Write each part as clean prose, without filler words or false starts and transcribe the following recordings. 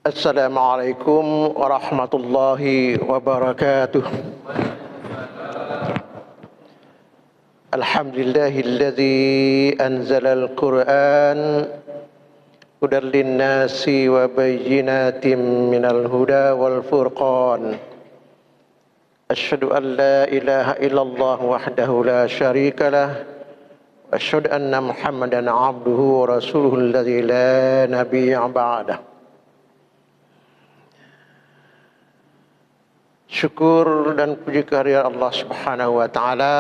Assalamualaikum warahmatullahi wabarakatuh. Alhamdulillahilladzi anzalal Qur'an hudan linnasi wa bayyinatin minal huda wal furqan. Asyhadu an la ilaha illallah wahdahu la syarika lah. Asyhadu anna Muhammadan abduhu wa rasuluhu alladzi la nabiyya ba'dah. Syukur dan puji kehadirat Allah Subhanahu wa taala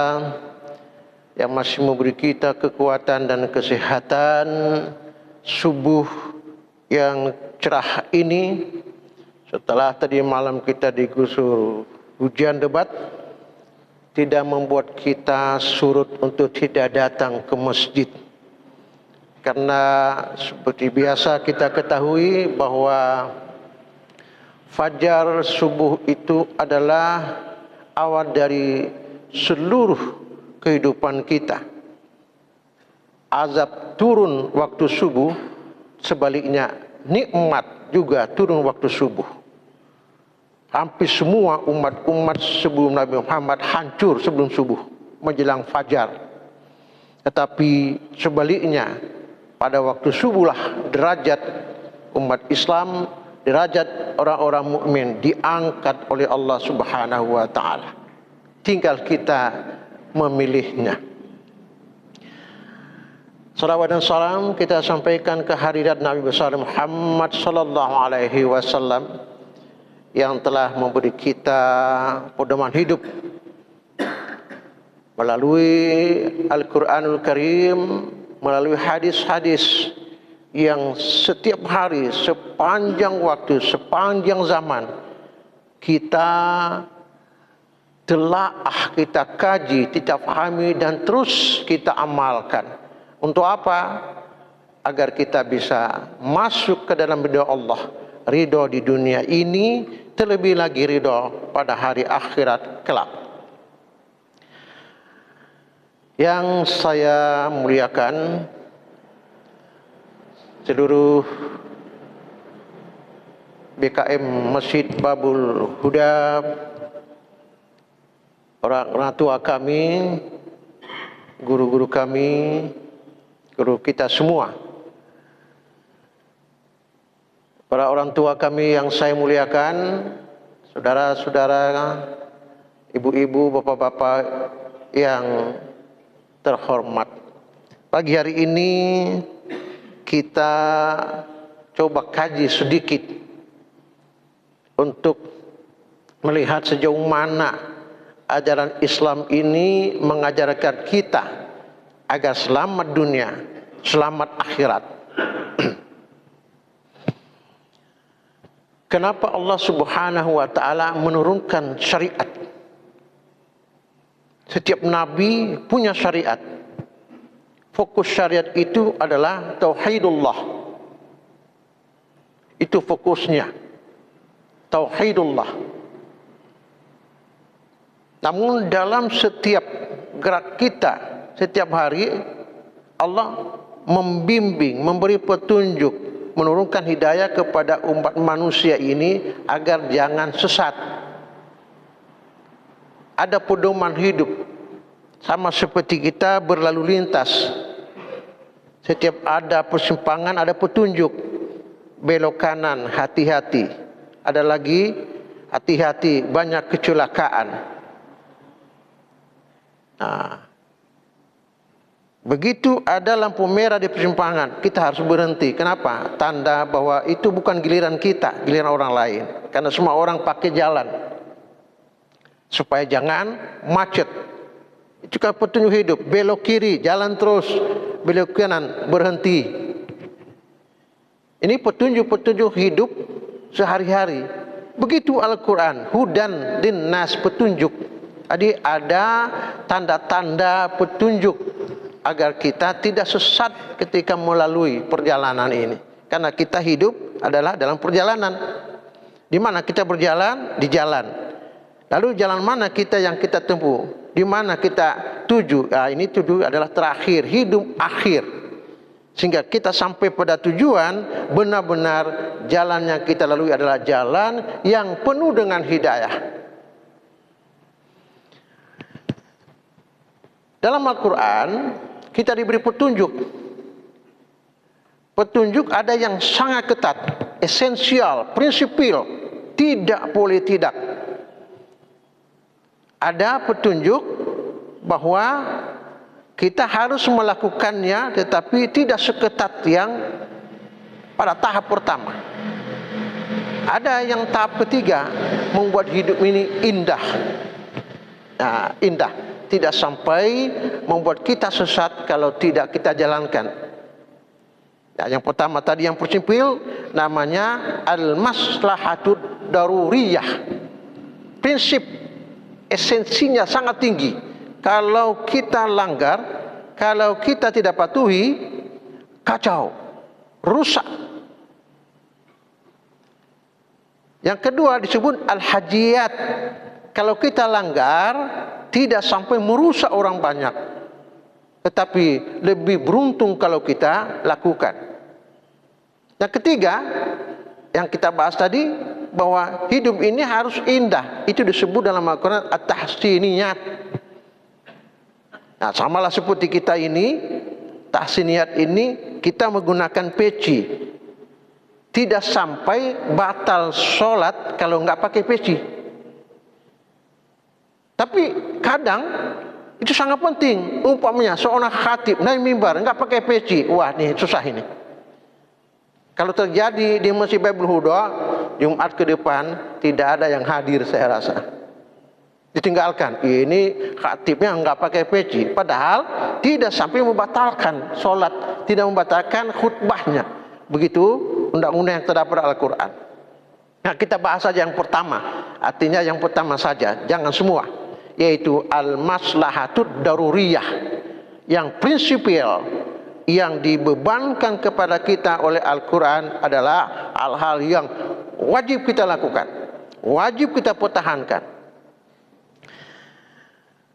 yang masih memberi kita kekuatan dan kesehatan subuh yang cerah ini setelah tadi malam kita digusur hujan lebat, tidak membuat kita surut untuk tidak datang ke masjid. Karena seperti biasa kita ketahui bahwa fajar subuh itu adalah awal dari seluruh kehidupan kita. Azab turun waktu subuh, sebaliknya nikmat juga turun waktu subuh. Hampir semua umat-umat sebelum Nabi Muhammad hancur sebelum subuh menjelang fajar. Tetapi sebaliknya pada waktu subuhlah derajat umat Islam, derajat orang-orang mukmin diangkat oleh Allah Subhanahu wa taala. Tinggal kita memilihnya. Salawat dan salam kita sampaikan ke hadirat Nabi besar Muhammad sallallahu alaihi wasallam yang telah memberi kita pedoman hidup melalui Al-Qur'anul Karim, melalui hadis-hadis yang setiap hari, sepanjang waktu, sepanjang zaman kita telaah, kita kaji, kita pahami dan terus kita amalkan. Untuk apa? Agar kita bisa masuk ke dalam ridha Allah, ridha di dunia ini, terlebih lagi ridha pada hari akhirat kelak. Yang saya muliakan seluruh BKM Masjid Babul Huda, orang tua kami, guru-guru kami, guru kita semua, para orang tua kami yang saya muliakan, saudara-saudara, ibu-ibu, bapak-bapak yang terhormat. Pagi hari ini kita coba kaji sedikit untuk melihat sejauh mana ajaran Islam ini mengajarkan kita agar selamat dunia, selamat akhirat. Kenapa Allah Subhanahu wa taala menurunkan syariat? Setiap nabi punya syariat. Fokus syariat itu adalah tauhidullah. Itu fokusnya. Tauhidullah. Namun dalam setiap gerak kita, setiap hari Allah membimbing, memberi petunjuk, menurunkan hidayah kepada umat manusia ini agar jangan sesat. Ada pedoman hidup. Sama seperti kita berlalu lintas. Setiap ada persimpangan ada petunjuk. Belok kanan, hati-hati. Ada lagi, hati-hati, banyak kecelakaan. Nah, begitu ada lampu merah di persimpangan, kita harus berhenti. Kenapa? Tanda bahwa itu bukan giliran kita, giliran orang lain. Karena semua orang pakai jalan. Supaya jangan macet. Itu kan petunjuk hidup. Belok kiri, jalan terus. Belok kanan, berhenti. Ini petunjuk-petunjuk hidup sehari-hari. Begitu Al-Quran. Hudan linnas, petunjuk. Jadi ada tanda-tanda petunjuk agar kita tidak sesat ketika melalui perjalanan ini. Karena kita hidup adalah dalam perjalanan. Di mana kita berjalan? Di jalan. Lalu jalan mana kita yang kita tempuh? Di mana kita tuju? Nah, ini tuju adalah terakhir, hidup akhir. Sehingga kita sampai pada tujuan benar-benar jalan yang kita lalui adalah jalan yang penuh dengan hidayah. Dalam Al-Quran kita diberi petunjuk. Petunjuk ada yang sangat ketat, esensial, prinsipil, tidak boleh tidak. Ada petunjuk bahwa kita harus melakukannya, tetapi tidak seketat yang pada tahap pertama. Ada yang tahap ketiga, membuat hidup ini indah. Nah, indah, tidak sampai membuat kita sesat kalau tidak kita jalankan. Nah, yang pertama tadi yang prinsipil namanya al-maslahatud daruriyah. Prinsip esensinya sangat tinggi. Kalau kita langgar, kalau kita tidak patuhi, kacau, rusak. Yang kedua disebut al-hajiyat. Kalau kita langgar, tidak sampai merusak orang banyak, tetapi lebih beruntung kalau kita lakukan. Yang ketiga, yang kita bahas tadi, bahwa hidup ini harus indah. Itu disebut dalam Al-Quran at-tahsiniyat. Nah, samalah seperti kita ini, tahsiniyat ini kita menggunakan peci. Tidak sampai batal sholat kalau nggak pakai peci. Tapi kadang itu sangat penting. Umpamanya seorang khatib naik mimbar nggak pakai peci, wah nih susah ini. Kalau terjadi di Masjid Baitul Huda Jumat ke depan, tidak ada yang hadir saya rasa. Ditinggalkan, ini khatibnya nggak pakai peci, padahal tidak sampai membatalkan sholat, tidak membatalkan khutbahnya. Begitu undang-undang yang terdapat Al-Quran. Nah, kita bahas saja yang pertama, artinya yang pertama saja, jangan semua, yaitu al-maslahatud daruriyah, yang prinsipil, yang dibebankan kepada kita oleh Al-Quran adalah hal-hal yang wajib kita lakukan, wajib kita pertahankan.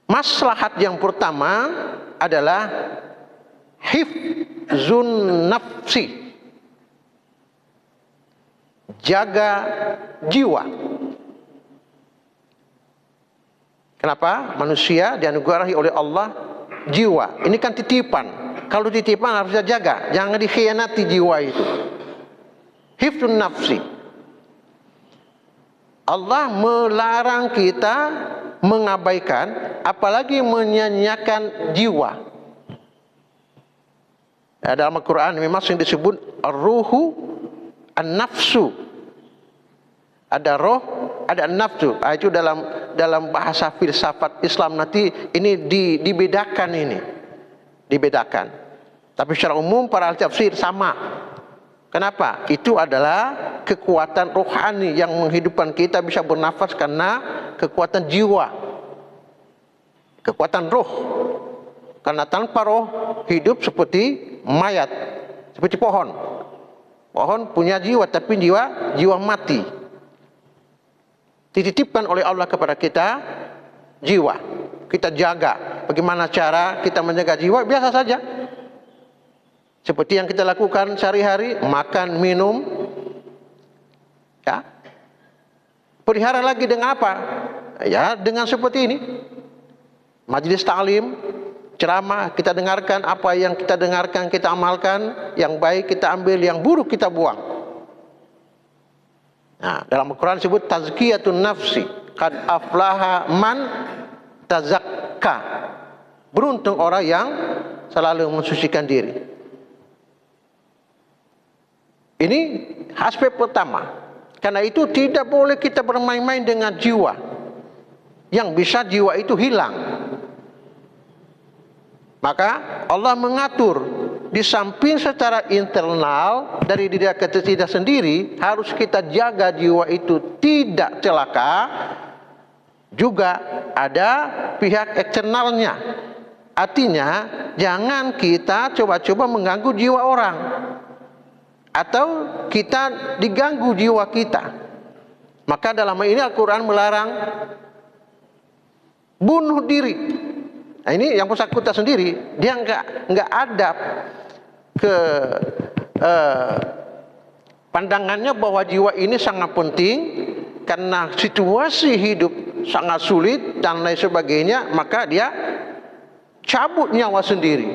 Maslahat yang pertama adalah hifzun nafsi, jaga jiwa. Kenapa? Manusia dianugerahi oleh Allah jiwa. Ini kan titipan. Kalau titipan harus dijaga, jangan dikhianati jiwa itu. Hifzun nafsi. Allah melarang kita mengabaikan, apalagi menyanyiakan jiwa. Ya, dalam Al-Quran memang yang disebut ar-ruhu, an-nafsu. Ada roh, ada nafsu. Itu dalam bahasa filsafat Islam nanti ini dibedakan ini. Dibedakan. Tapi secara umum para ahli tafsir sama. Kenapa? Itu adalah kekuatan rohani yang menghidupkan kita bisa bernafas karena kekuatan jiwa. Kekuatan roh. Karena tanpa roh hidup seperti mayat, seperti pohon. Pohon punya jiwa tapi jiwa mati. Dititipkan oleh Allah kepada kita jiwa. Kita jaga. Bagaimana cara kita menjaga jiwa? Biasa saja. Seperti yang kita lakukan sehari-hari, makan, minum. Ya. Pelihara lagi dengan apa? Ya, dengan seperti ini. Majelis ta'lim, ceramah, kita dengarkan apa yang kita dengarkan, kita amalkan, yang baik kita ambil, yang buruk kita buang. Nah, dalam Al-Quran disebut tazkiyatun nafsi, qad aflaha man tazakka. Beruntung orang yang selalu mensucikan diri. Ini aspek pertama. Karena itu tidak boleh kita bermain-main dengan jiwa. Yang bisa jiwa itu hilang. Maka Allah mengatur di samping secara internal dari diri kita sendiri, harus kita jaga jiwa itu tidak celaka. Juga ada pihak eksternalnya. Artinya jangan kita coba-coba mengganggu jiwa orang, atau kita diganggu jiwa kita. Maka dalam hal ini Al-Quran melarang bunuh diri. Nah, ini yang bersangkutan sendiri, dia nggak ada pandangannya bahwa jiwa ini sangat penting karena situasi hidup sangat sulit dan lain sebagainya, maka dia cabut nyawa sendiri.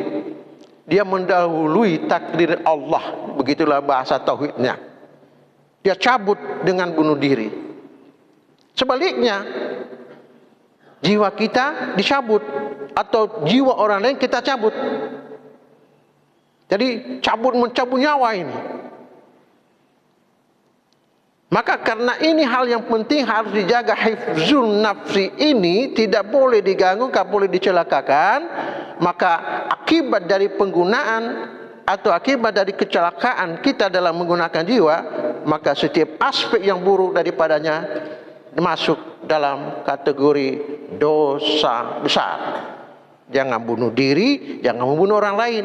Dia mendahului takdir Allah, begitulah bahasa tauhidnya. Dia cabut dengan bunuh diri. Sebaliknya, jiwa kita dicabut atau jiwa orang lain kita cabut. Jadi mencabut nyawa ini. Maka karena ini hal yang penting harus dijaga, hifzun nafsi ini tidak boleh diganggu, tidak boleh dicelakakan. Maka akibat dari penggunaan atau akibat dari kecelakaan kita dalam menggunakan jiwa, maka setiap aspek yang buruk daripadanya masuk dalam kategori dosa besar. Jangan bunuh diri, jangan membunuh orang lain.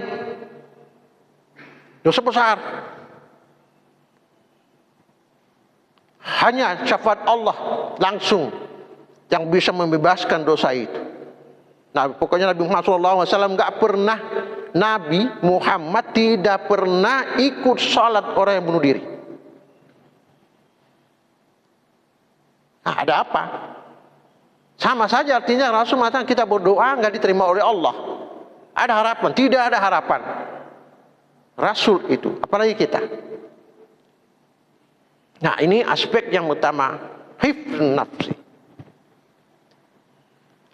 Dosa besar. Hanya syafaat Allah langsung yang bisa membebaskan dosa itu. Nah, pokoknya Nabi Muhammad SAW nggak pernah, Nabi Muhammad tidak pernah ikut salat orang yang bunuh diri. Nah, ada apa? Sama saja artinya Rasul mengatakan kita berdoa nggak diterima oleh Allah. Ada harapan? Tidak ada harapan. Rasul itu, apalagi kita. Nah, ini aspek yang utama, hifz nafsi.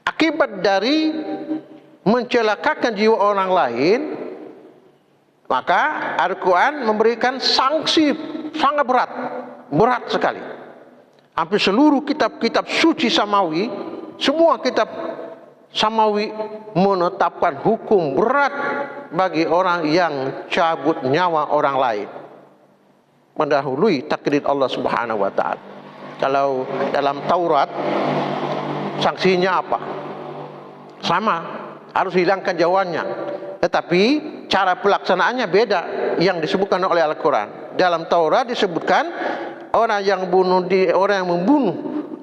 Akibat dari mencelakakan jiwa orang lain, maka Al-Quran memberikan sanksi sangat berat sekali. Hampir seluruh kitab-kitab suci samawi, semua kitab samawi menetapkan hukum berat bagi orang yang cabut nyawa orang lain, mendahului takdir Allah Subhanahu wa taala. Kalau dalam Taurat sanksinya apa? Sama, harus hilangkan nyawanya. Tetapi cara pelaksanaannya beda yang disebutkan oleh Al-Qur'an. Dalam Taurat disebutkan orang yang membunuh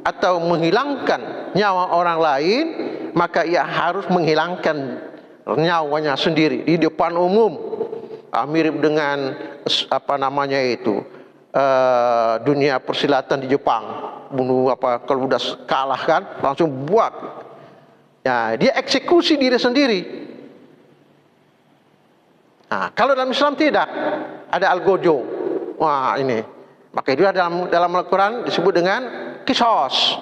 atau menghilangkan nyawa orang lain, maka ia harus menghilangkan nyawanya sendiri di depan umum. Mirip dengan dunia persilatan di Jepang, bunuh kalau udah kalah kan langsung buat. Ya, dia eksekusi diri sendiri. Nah, kalau dalam Islam tidak ada al-gojo. Wah, ini maka itu dalam Al-Quran disebut dengan qisas.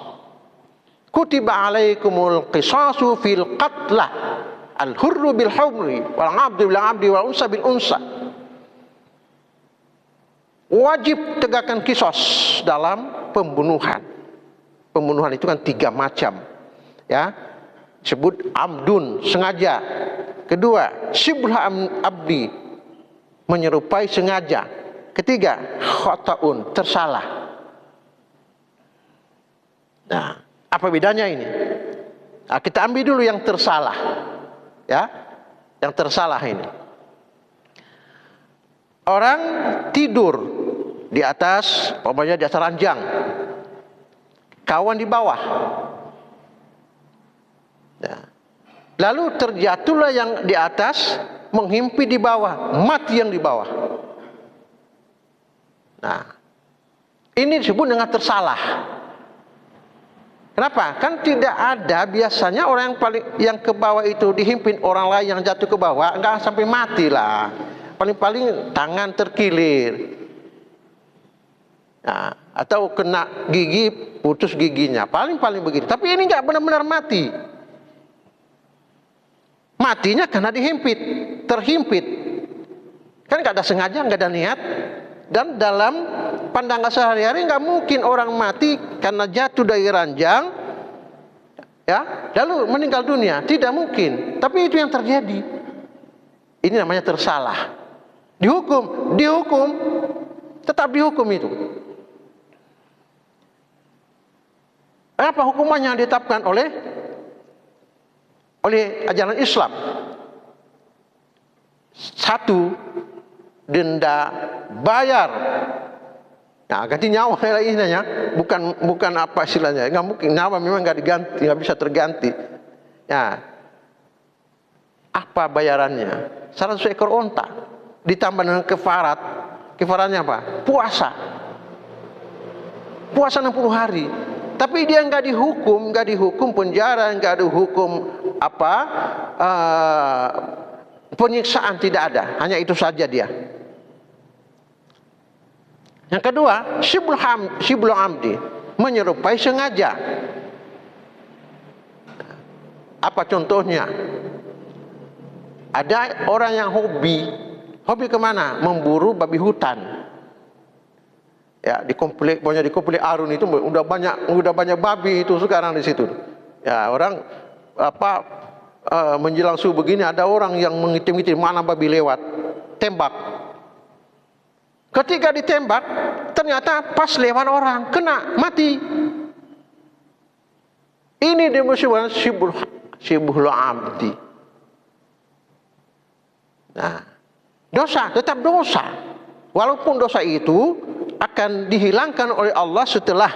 Kutiba alaikumul qisasu fil qatla, al-hurru bil hurri wal 'abdu bil 'abdi wal unsa bil unsa. Wajib tegakkan kisos dalam pembunuhan. Pembunuhan itu kan 3 macam, ya. Disebut amdun, sengaja. Kedua, syibhul abdi, menyerupai sengaja. Ketiga, khotaun, tersalah. Nah, apa bedanya ini? Nah, kita ambil dulu yang tersalah, ya. Yang tersalah ini, orang tidur di atas, umpamanya di atas ranjang, kawan di bawah. Nah, lalu terjatuhlah yang di atas menghimpit di bawah, mati yang di bawah. Nah, ini disebut dengan tersalah. Kenapa? Kan tidak ada biasanya orang yang ke bawah itu dihimpit orang lain yang jatuh ke bawah, enggak sampai mati lah. Paling-paling tangan terkilir. Nah, atau kena gigi, putus giginya. Paling-paling begitu. Tapi ini enggak benar-benar mati. Matinya karena dihimpit, terhimpit. Kan enggak ada sengaja, enggak ada niat. Dan dalam pandangan sehari-hari enggak mungkin orang mati karena jatuh dari ranjang, ya, lalu meninggal dunia. Tidak mungkin. Tapi itu yang terjadi. Ini namanya tersalah. Dihukum, tetap dihukum itu. Apa hukumannya yang ditetapkan oleh ajaran Islam? 1, denda, bayar. Nah, ganti nyawa lainnya, bukan apa istilahnya, nggak mungkin, nyawa memang nggak diganti, nggak bisa terganti. Ya, apa bayarannya? 100 ekor onta ditambah dengan kefarat Kifaratnya apa? Puasa. Puasa 60 hari. Tapi dia nggak dihukum penjara, nggak dihukum apa penyiksaan, tidak ada. Hanya itu saja dia. Yang kedua, syibul amdi, menyerupai sengaja. Apa contohnya? Ada orang yang hobi kemana? Memburu babi hutan. Ya, di komplek Arun itu udah banyak babi itu sekarang di situ. Ya, orang menjelang subuh begini ada orang yang mengitim-itim mana babi lewat, tembak. Ketika ditembak, ternyata pas lewat orang, kena, mati. Ini disebut syibhul amdi. Nah, dosa, tetap dosa. Walaupun dosa itu akan dihilangkan oleh Allah setelah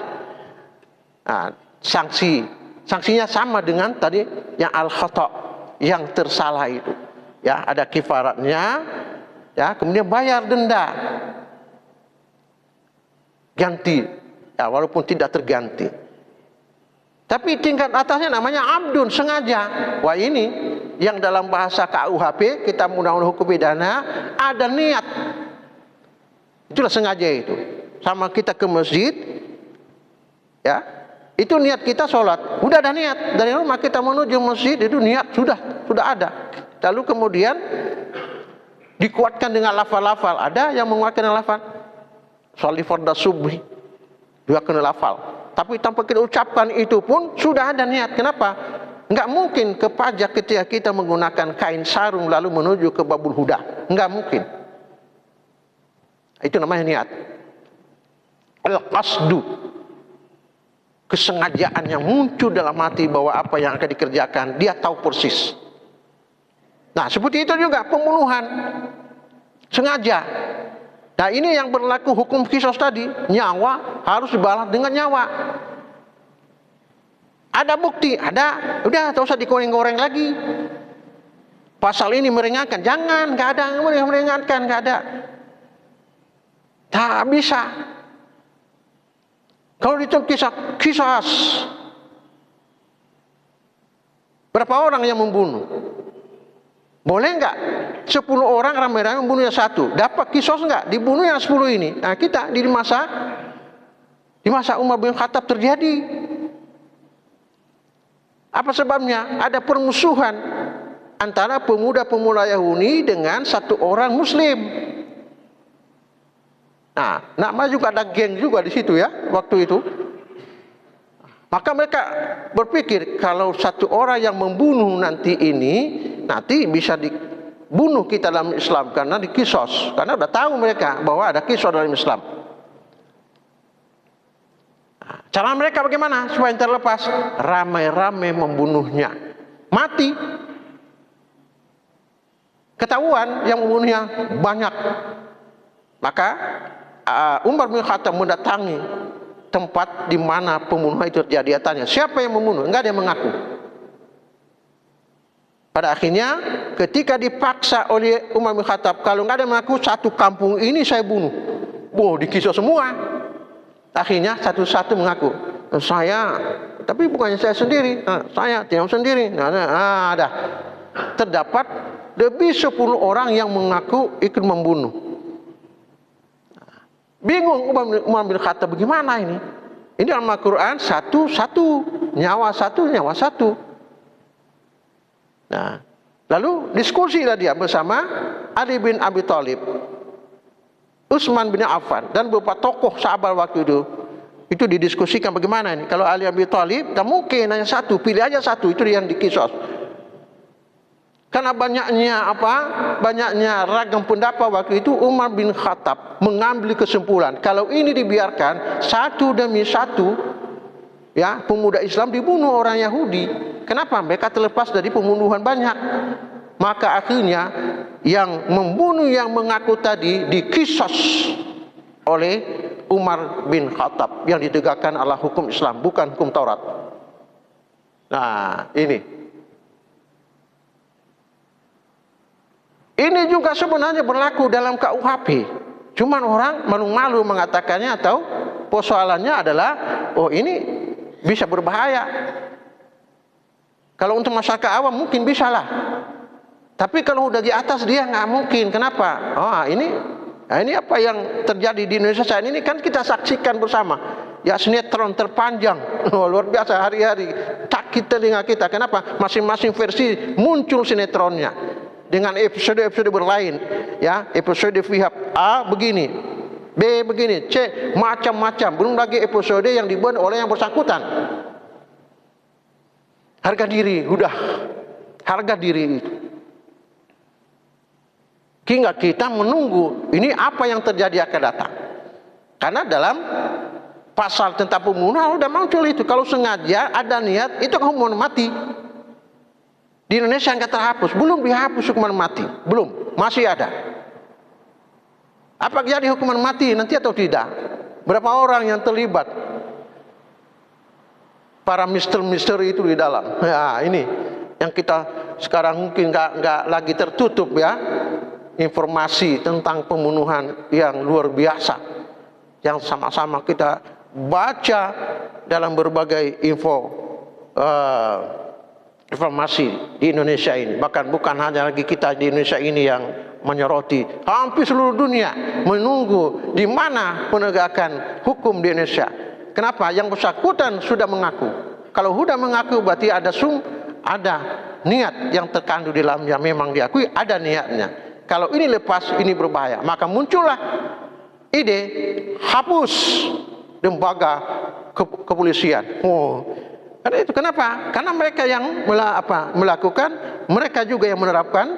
sanksinya sama dengan tadi yang al-khata', yang tersalah itu. Ya, ada kifaratnya, ya, kemudian bayar denda. Ganti, ya, walaupun tidak terganti. Tapi tingkat atasnya namanya abdun, sengaja. Wah, ini yang dalam bahasa KUHP, Kitab Undang-Undang Hukum Pidana, ada niat. Itulah sengaja itu. Sama kita ke masjid, ya, itu niat kita sholat. Udah ada niat. Dari rumah kita menuju masjid, itu niat sudah ada. Lalu kemudian dikuatkan dengan lafal-lafal. Ada yang menguatkan dengan lafal. Sholli fardhu subhi. Dua kena lafal. Tapi tanpa kita ucapkan itu pun sudah ada niat. Kenapa? Enggak mungkin kepajak ketika kita menggunakan kain sarung lalu menuju ke Babul Huda. Enggak mungkin. Itu namanya niat. Al-qasdu, kesengajaan yang muncul dalam hati bahwa apa yang akan dikerjakan dia tahu persis. Nah, seperti itu juga pembunuhan sengaja. Nah, ini yang berlaku hukum qisas tadi, nyawa harus dibalas dengan nyawa. Ada bukti, ada, udah tak usah digoreng-goreng lagi. Pasal ini meringankan, jangan, nggak ada yang meringankan, nggak ada. Tak bisa. Kalau itu kisah, berapa orang yang membunuh? Boleh nggak 10 orang ramai-ramai membunuhnya satu? Dapat kisah nggak? Dibunuh yang 10 ini. Nah, kita di masa Umar bin Khattab terjadi. Apa sebabnya? Ada permusuhan antara pemuda-pemuda Yahudi dengan satu orang Muslim. Nah, nama juga ada geng juga di situ ya, waktu itu. Maka mereka berpikir kalau satu orang yang membunuh nanti bisa dibunuh kita dalam Islam karena dikisos. Karena udah tahu mereka bahwa ada kisos dalam Islam. Nah, cara mereka bagaimana supaya terlepas? Ramai-ramai membunuhnya. Mati. Ketahuan yang membunuhnya banyak. Maka Umar bin Khattab mendatangi tempat di mana pembunuhan itu terjadi. Dia tanya, siapa yang membunuh? Enggak ada yang mengaku. Pada akhirnya ketika dipaksa oleh Umar bin Khattab, kalau enggak ada yang mengaku, satu kampung ini saya bunuh. Dikisah semua. Akhirnya satu-satu mengaku, saya, tapi bukannya saya sendiri. Saya tidak sendiri. Ada. Terdapat lebih 10 orang yang mengaku ikut membunuh. Bingung Umar bin Khattab, bagaimana ini? Ini dalam Al-Quran satu, nyawa satu. Nah, lalu diskusilah dia bersama Ali bin Abi Thalib, Utsman bin Affan, dan beberapa tokoh sahabat waktu itu. Itu didiskusikan bagaimana ini. Kalau Ali bin Abi Thalib, tak mungkin hanya satu, pilih aja satu, itu yang dikisos. Karena banyaknya ragam pendapat waktu itu, Umar bin Khattab mengambil kesimpulan kalau ini dibiarkan satu demi satu, ya, pemuda Islam dibunuh orang Yahudi. Kenapa? Mereka terlepas dari pembunuhan banyak. Maka akhirnya yang membunuh yang mengaku tadi dikisos oleh Umar bin Khattab yang ditegakkan adalah hukum Islam, bukan hukum Taurat. Nah, ini juga sebenarnya berlaku dalam KUHP. Cuman orang malu-malu mengatakannya, atau persoalannya adalah, oh ini bisa berbahaya. Kalau untuk masyarakat awam mungkin bisa lah. Tapi kalau udah di atas dia nggak mungkin. Kenapa? Oh ini apa yang terjadi di Indonesia saat ini kan kita saksikan bersama. Ya, sinetron terpanjang, luar biasa hari-hari. Sakit telinga kita. Kenapa? Masing-masing versi muncul sinetronnya dengan episode-episode berlain. Ya, episode pihak A begini, B begini, C macam-macam. Belum lagi episode yang dibuat oleh yang bersangkutan. Harga diri, udah harga diri itu. Hingga kita menunggu ini apa yang terjadi akan datang. Karena dalam pasal tentang pembunuhan udah muncul itu. Kalau sengaja ada niat, itu hukuman mati. Di Indonesia nggak terhapus, belum dihapus hukuman mati, belum, masih ada. Apa jadi hukuman mati nanti atau tidak? Berapa orang yang terlibat? Para misteri-misteri itu di dalam. Ya, ini yang kita sekarang mungkin nggak lagi tertutup ya. Informasi tentang pembunuhan yang luar biasa yang sama-sama kita baca dalam berbagai informasi di Indonesia ini. Bahkan bukan hanya lagi kita di Indonesia ini yang menyoroti, hampir seluruh dunia menunggu di mana penegakan hukum di Indonesia. Kenapa? Yang bersangkutan sudah mengaku. Kalau sudah mengaku berarti ada niat yang terkandung di dalamnya, memang diakui ada niatnya. Kalau ini lepas, ini berbahaya. Maka muncullah ide hapus lembaga kepolisian. Karena itu kenapa? Karena mereka yang melakukan, mereka juga yang menerapkan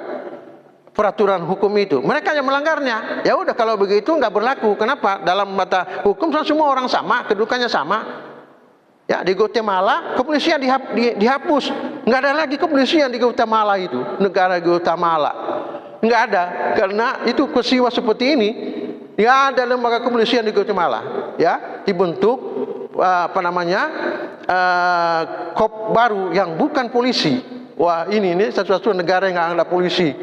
peraturan hukum itu. Mereka yang melanggarnya. Ya udah, kalau begitu nggak berlaku. Kenapa? Dalam mata hukum semua orang sama, kedudukannya sama. Ya, di Guatemala kepolisian dihapus. Nggak ada lagi kepolisian di Guatemala itu, negara Guatemala. Nggak ada, karena itu peristiwa seperti ini. Nggak ada lembaga kepolisian di Guatemala. Ya, dibentuk kop baru yang bukan polisi. Wah, ini satu-satu negara yang nggak ada polisi.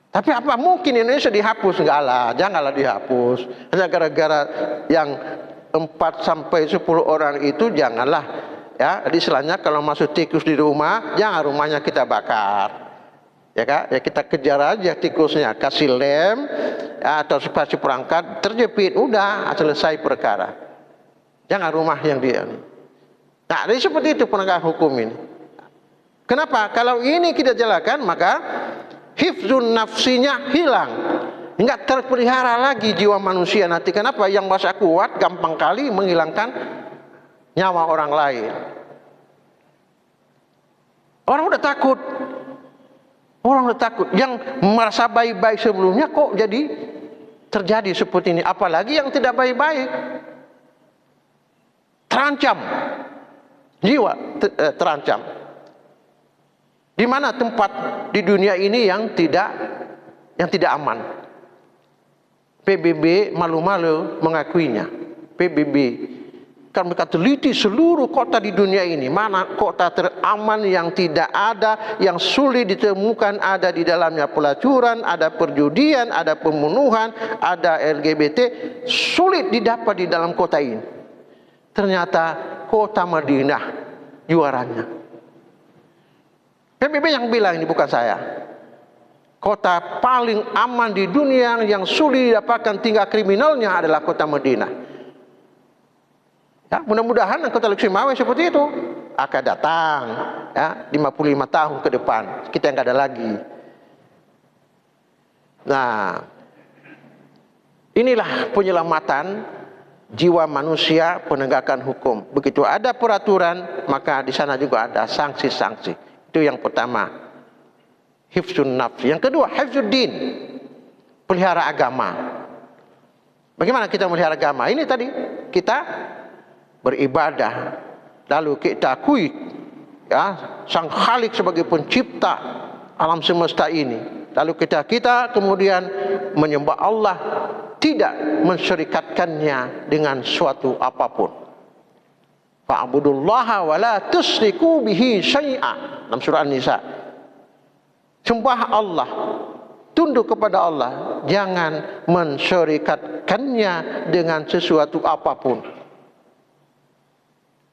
Tapi apa mungkin Indonesia dihapus? Enggak lah, janganlah dihapus. Hanya gara-gara yang 4 sampai 10 orang itu janganlah. Ya, istilahnya kalau masuk tikus di rumah, jangan rumahnya kita bakar. Ya kan? Ya kita kejar aja tikusnya, kasih lem atau kasih perangkat, terjepit, udah selesai perkara. Jangan rumah yang dia. Nah, jadi seperti itu penegak hukum ini. Kenapa? Kalau ini kita jalankan, maka hifzun nafsinya hilang. Enggak terpelihara lagi jiwa manusia nanti. Kenapa? Yang masa kuat gampang kali menghilangkan nyawa orang lain. Orang udah takut. Orang udah takut. Yang merasa baik-baik sebelumnya kok jadi terjadi seperti ini. Apalagi yang tidak baik-baik. Terancam. Jiwa terancam. Di mana tempat di dunia ini yang tidak aman? PBB malu-malu mengakuinya. PBB kan mereka teliti seluruh kota di dunia ini, mana kota teraman yang tidak ada, yang sulit ditemukan ada di dalamnya pelacuran, ada perjudian, ada pembunuhan, ada LGBT, sulit didapat di dalam kota ini. Ternyata kota Madinah juaranya. PBB yang bilang, ini bukan saya. Kota paling aman di dunia yang sulit didapatkan tingkat kriminalnya adalah kota Madinah. Ya, mudah-mudahan kota Luksumawe seperti itu akan datang ya 55 tahun ke depan. Kita nggak ada lagi. Nah, inilah penyelamatan jiwa manusia, penegakan hukum. Begitu ada peraturan, maka di sana juga ada sanksi-sanksi. Itu yang pertama, hifzun nafs. Yang kedua, hifzuddin, pelihara agama. Bagaimana kita melihara agama? Ini tadi kita beribadah, lalu kita akui ya Sang Khalik sebagai pencipta alam semesta ini. Lalu kita kemudian menyembah Allah, tidak mensyirikatkannya dengan suatu apapun. Fa'budullaha wa la tusyriku bihi syai'a. Dalam surah An-Nisa. Sembah Allah, tunduk kepada Allah, jangan mensyarikatkannya dengan sesuatu apapun.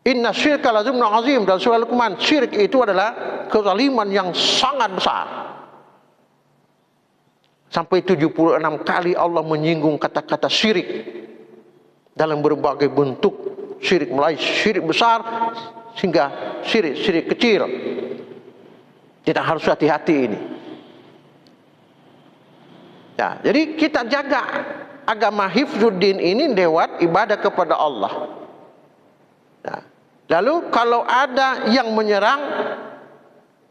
Inna syirka la zulmun azim, dalam surah Luqman, syirik itu adalah kezaliman yang sangat besar. Sampai 76 kali Allah menyinggung kata-kata syirik dalam berbagai bentuk syirik, mulai syirik besar hingga syirik kecil. Kita harus hati-hati ini. Ya, jadi kita jaga agama Hifzuddin ini lewat ibadah kepada Allah. Ya. Lalu kalau ada yang menyerang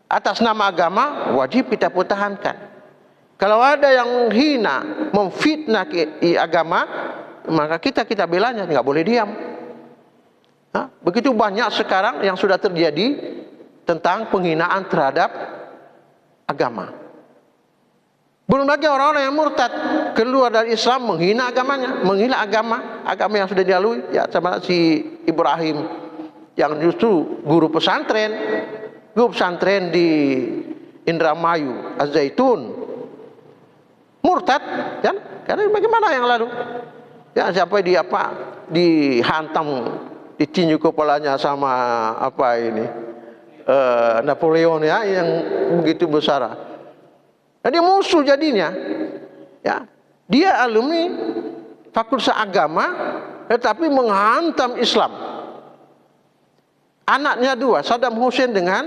atas nama agama, wajib kita pertahankan. Kalau ada yang hina, memfitnah agama, maka kita belanya, nggak boleh diam. Nah, begitu banyak sekarang yang sudah terjadi tentang penghinaan terhadap agama. Belum lagi orang-orang yang murtad keluar dari Islam, menghina agamanya, menghina agama yang sudah dilalui. Ya, sama si Ibrahim yang justru guru pesantren di Indramayu, Az-Zaitun, murtad, kan? Karena bagaimana yang lalu? Ya, sampai dihantam, ditinju kepalanya sama Napoleon, ya, yang begitu besar. Nah, dia musuh jadinya. Ya, dia alumni Fakultas Agama, tetapi menghantam Islam. Anaknya dua, Saddam Hussein dengan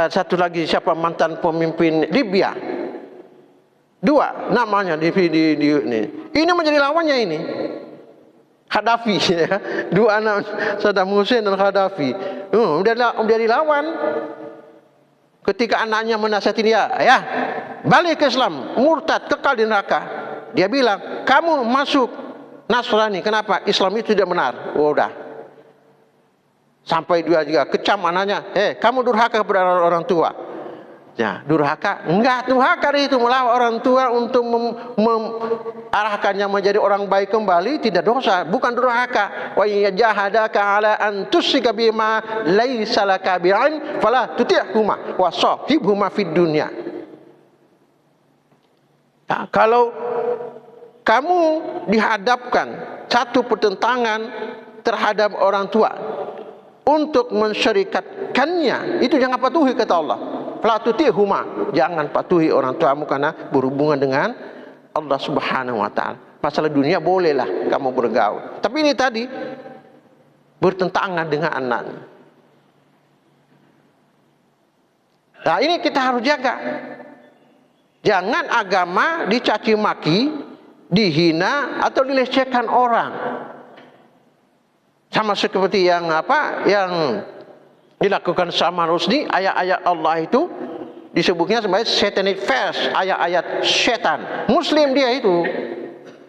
satu lagi siapa, mantan pemimpin Libya. Dua namanya di ini. Ini menjadi lawannya ini. Gaddafi, ya. Dua anak Saddam Hussein dan Gaddafi. Udah dilawan. Ketika anaknya menasihati dia, ya, balik ke Islam, murtad, kekal di neraka. Dia bilang, kamu masuk Nasrani. Kenapa? Islam itu tidak benar. Udah. Sampai dia juga kecam anaknya, kamu durhaka kepada orang tua. Ya, durhaka? Enggak, durhaka itu melawan orang tua untuk mengarahkannya menjadi orang baik kembali, tidak dosa, bukan durhaka. Wa yajahadaka ala an tusyrika bima laisa laka bi'ilm fala tuti'huma wa sahibhuma fid dunya. Ya, kalau kamu dihadapkan satu pertentangan terhadap orang tua untuk mensyarikatkannya, itu jangan patuhi, kata Allah. Fala tuti'huma, jangan patuhi orang tuamu karena berhubungan dengan Allah Subhanahu wa taala. Masalah dunia bolehlah kamu bergaul, tapi ini tadi bertentangan dengan anaknya. Nah, ini kita harus jaga. Jangan agama dicaci maki, dihina atau dilecehkan orang. Sama seperti yang dilakukan Salman Rushdie, ayat-ayat Allah itu disebutnya sebagai satanic verse, ayat-ayat setan. Muslim dia itu,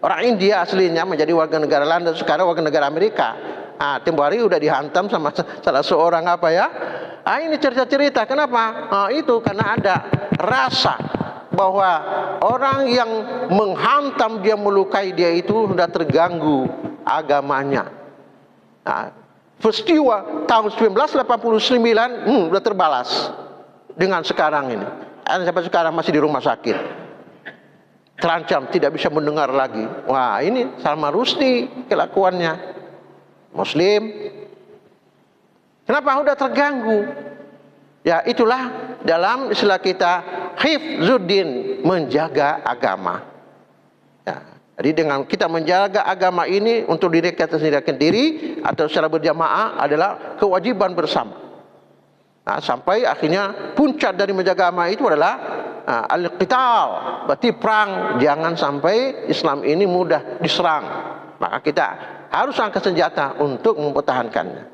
orang India aslinya, menjadi warga negara Belanda, sekarang warga negara Amerika. Tempoh hari udah dihantam sama salah seorang ini cerita-cerita. Kenapa? Itu karena ada rasa bahwa orang yang menghantam dia, melukai dia itu sudah terganggu agamanya. Peristiwa tahun 1989 sudah terbalas dengan sekarang ini. Sampai sekarang masih di rumah sakit, terancam tidak bisa mendengar lagi. Wah, ini Salman Rushdie kelakuannya. Muslim. Kenapa? Sudah terganggu. Ya, itulah dalam istilah kita Hifzuddin, menjaga agama. Ya. Jadi dengan kita menjaga agama ini untuk diri kita sendiri atau secara berjamaah adalah kewajiban bersama. Nah, sampai akhirnya puncak dari menjaga agama itu adalah al-qital, berarti perang. Jangan sampai Islam ini mudah diserang. Maka kita harus angkat senjata untuk mempertahankannya.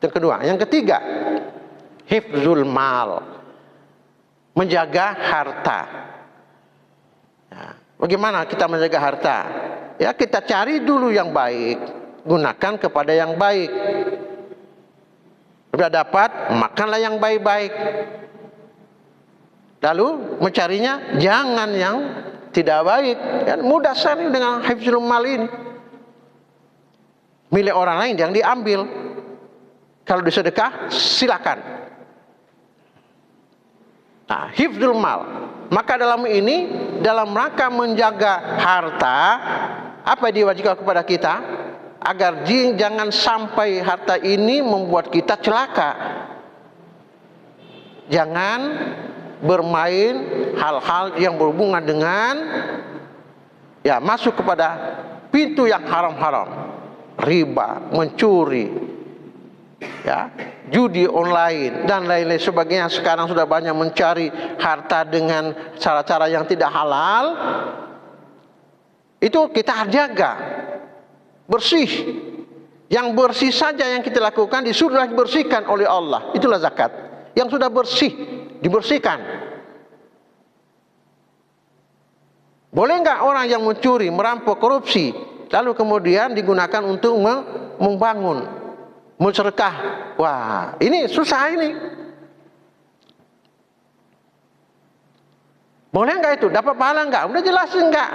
Yang kedua, yang ketiga, hifzul mal, menjaga harta. Bagaimana kita menjaga harta? Ya, kita cari dulu yang baik, gunakan kepada yang baik. Sudah dapat, makanlah yang baik-baik. Lalu mencarinya jangan yang tidak baik. Ya, mudah sekali dengan hifzul mal ini. Milik orang lain yang diambil. Kalau disedekah, silakan. Nah, hifdzul mal. Maka dalam ini, dalam rangka menjaga harta, apa yang diwajibkan kepada kita? Agar jangan sampai harta ini membuat kita celaka. Jangan bermain hal-hal yang berhubungan dengan masuk kepada pintu yang haram-haram, riba, mencuri, judi online dan lain-lain sebagainya. Sekarang sudah banyak mencari harta dengan cara-cara yang tidak halal. Itu kita harus jaga, bersih. Yang bersih saja yang kita lakukan disuruh dibersihkan oleh Allah. Itulah zakat. Yang sudah bersih dibersihkan. Boleh nggak orang yang mencuri, merampok, korupsi, lalu kemudian digunakan untuk membangun, mensedekah? Wah, ini susah ini. Boleh nggak itu? Dapat pahala nggak? Udah jelasin nggak?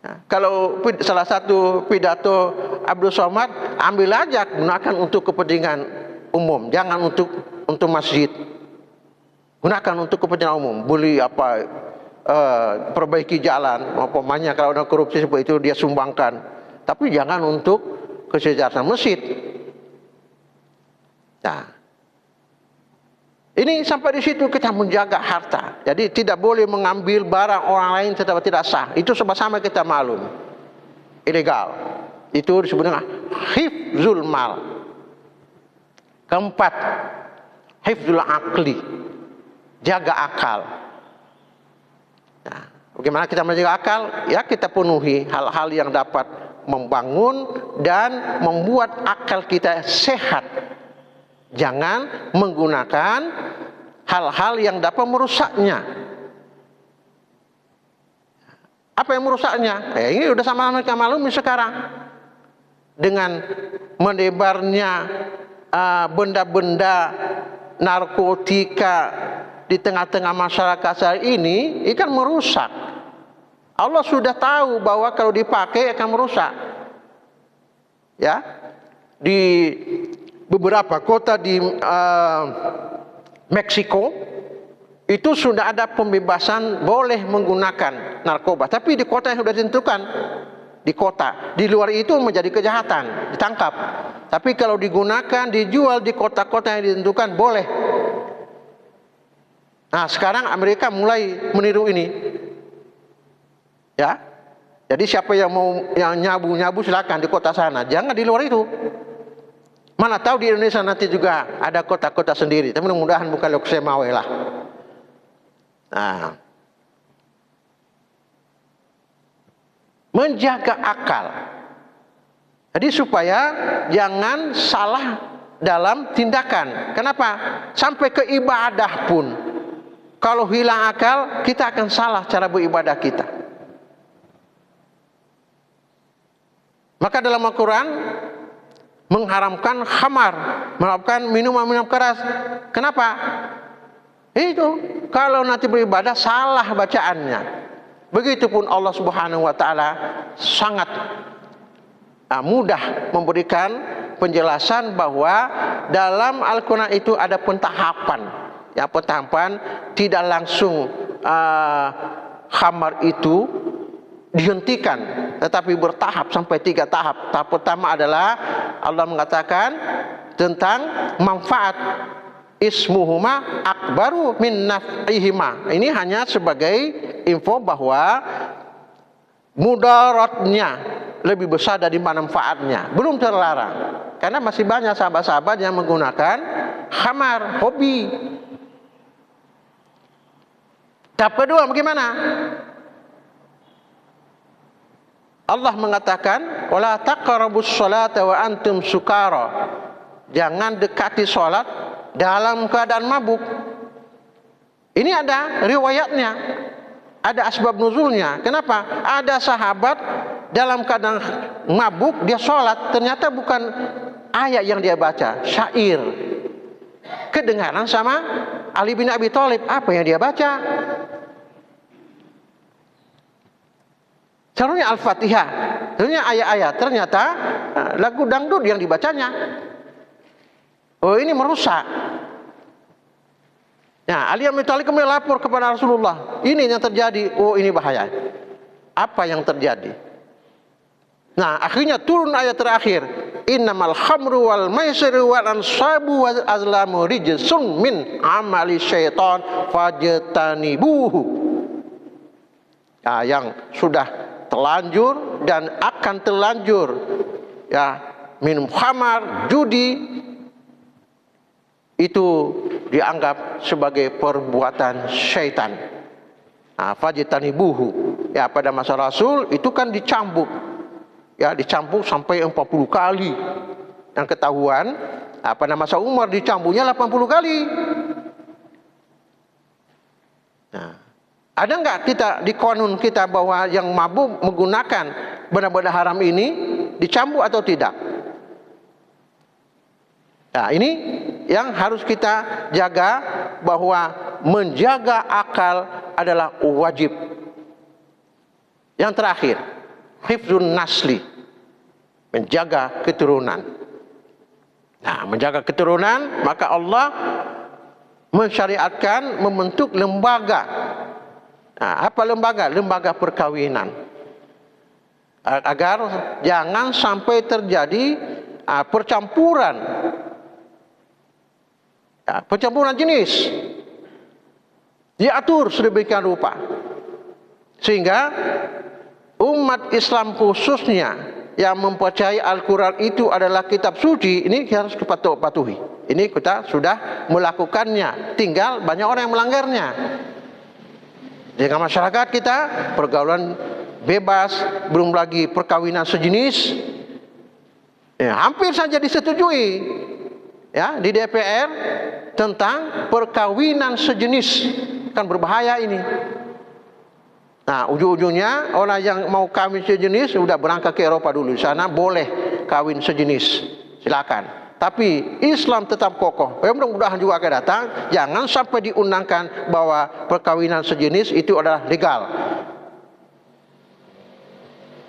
Nah, kalau salah satu pidato Abdul Somad, ambil aja, gunakan untuk kepentingan umum, jangan untuk masjid. Gunakan untuk kepentingan umum, beli apa, perbaiki jalan, umpamanya kalau ada korupsi seperti itu dia sumbangkan, tapi jangan untuk kesejahteraan masjid. Nah, ini sampai di situ kita menjaga harta. Jadi tidak boleh mengambil barang orang lain secara tidak sah. Itu sama-sama kita maklum, ilegal. Itu disebut dengan hifdzul mal. Keempat, hifdzul akli, jaga akal. Nah, bagaimana kita menjaga akal? Ya, kita penuhi hal-hal yang dapat membangun dan membuat akal kita sehat. Jangan menggunakan hal-hal yang dapat merusaknya. Apa yang merusaknya? Ini udah sama mereka maklumi sekarang. Dengan menyebarnya benda-benda narkotika di tengah-tengah masyarakat saat ini kan merusak. Allah sudah tahu bahwa kalau dipakai akan merusak. Ya, di beberapa kota di Meksiko itu sudah ada pembebasan boleh menggunakan narkoba, tapi di kota yang sudah ditentukan, di kota. Di luar itu menjadi kejahatan, ditangkap. Tapi kalau digunakan, dijual di kota-kota yang ditentukan boleh. Nah, sekarang Amerika mulai meniru ini. Ya. Jadi siapa yang mau yang nyabu-nyabu silakan di kota sana, jangan di luar itu. Mana tahu di Indonesia nanti juga ada kota-kota sendiri. Tapi mudah-mudahan bukan Loksemawe lah. Nah, menjaga akal. Jadi supaya jangan salah dalam tindakan. Kenapa? Sampai ke ibadah pun, kalau hilang akal, kita akan salah cara beribadah kita. Maka dalam Al-Quran mengharamkan khamar, mengharamkan minuman-minuman keras. Kenapa? Itu kalau nanti beribadah salah bacaannya. Begitupun Allah Subhanahu wa taala sangat mudah memberikan penjelasan bahwa dalam Al-Quran itu ada pentahapan. Ya, pentahapan tidak langsung khamar itu dihentikan, tetapi bertahap sampai 3 tahap. Tahap pertama adalah Allah mengatakan tentang manfaat, ismuhuma akbaru min naf'ihima. Ini hanya sebagai info bahwa mudaratnya lebih besar dari manfaatnya. Belum terlarang, karena masih banyak sahabat-sahabat yang menggunakan khamar, hobi. Tahap kedua bagaimana? Allah mengatakan wala taqrabus sholata wa antum sukara. Jangan dekati salat dalam keadaan mabuk. Ini ada riwayatnya, ada asbab nuzulnya. Kenapa? Ada sahabat dalam keadaan mabuk dia salat, ternyata bukan ayat yang dia baca, syair. Kedengaran sama Ali bin Abi Thalib, apa yang dia baca? Seharusnya Al-Fatihah, seharusnya ayat-ayat, ternyata lagu dangdut yang dibacanya. Oh, ini merusak. Nah, Ali bin Abi Thalib kemudian lapor kepada Rasulullah. Ini yang terjadi. Oh, ini bahaya. Apa yang terjadi? Nah, akhirnya turun ayat terakhir. Innamal khamru wal maisiru wal ansabu wal azlamu rijsun min amali syaitan fajtanibuhu. Ya, yang sudah terlanjur dan akan terlanjur, ya, minum khamar, judi, itu dianggap sebagai perbuatan syaitan. Nah, fajtanibuhu. Ya, pada masa Rasul itu kan dicambuk. Ya, dicambuk sampai 40 kali. Yang ketahuan, pada masa Umar dicambuknya 80 kali. Nah, ada nggak kita di kanun kita bahwa yang mabuk menggunakan benda-benda haram ini dicambuk atau tidak? Nah, ini yang harus kita jaga, bahwa menjaga akal adalah wajib. Yang terakhir, hifdzun nasli, menjaga keturunan. Nah, menjaga keturunan, maka Allah mensyariatkan membentuk lembaga. Nah, apa lembaga? Lembaga perkawinan. Agar jangan sampai terjadi percampuran. Percampuran jenis. Diatur sedemikian rupa. Sehingga umat Islam khususnya yang mempercayai Al-Quran itu adalah kitab suci, ini harus kita patuhi. Ini kita sudah melakukannya, tinggal banyak orang yang melanggarnya. Dengan masyarakat kita, pergaulan bebas, belum lagi perkawinan sejenis, ya, hampir saja disetujui, ya, di DPR tentang perkawinan sejenis. Kan berbahaya ini. Nah, ujung-ujungnya orang yang mau kawin sejenis sudah berangkat ke Eropa dulu. Di sana boleh kawin sejenis, silakan. Tapi Islam tetap kokoh. Mudah-mudahan juga akan datang. Jangan sampai diundangkan bahwa perkawinan sejenis itu adalah legal.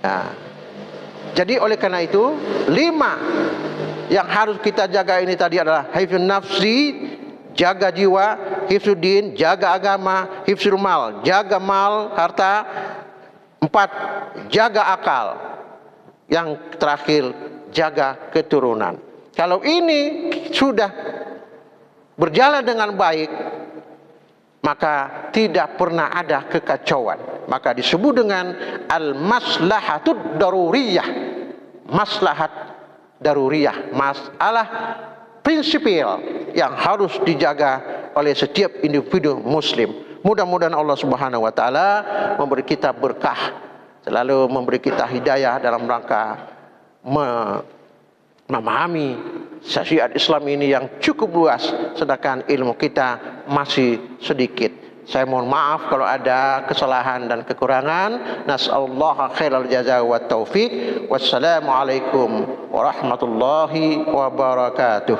Nah, jadi oleh karena itu 5 yang harus kita jaga ini tadi adalah hifdzun nafsi, jaga jiwa, hifdzuddin, jaga agama, hifdzul mal, jaga mal, harta. 4, jaga akal. Yang terakhir, jaga keturunan. Kalau ini sudah berjalan dengan baik, maka tidak pernah ada kekacauan. Maka disebut dengan al-maslahatud daruriyah. Maslahat daruriyah, masalah prinsipil yang harus dijaga oleh setiap individu muslim. Mudah-mudahan Allah Subhanahu wa taala memberi kita berkah, selalu memberi kita hidayah dalam rangka memahami syariat Islam ini yang cukup luas, sedangkan ilmu kita masih sedikit. Saya mohon maaf kalau ada kesalahan dan kekurangan. Nas'alullaha khairal jazaa wat taufiq. Wassalamualaikum warahmatullahi wabarakatuh.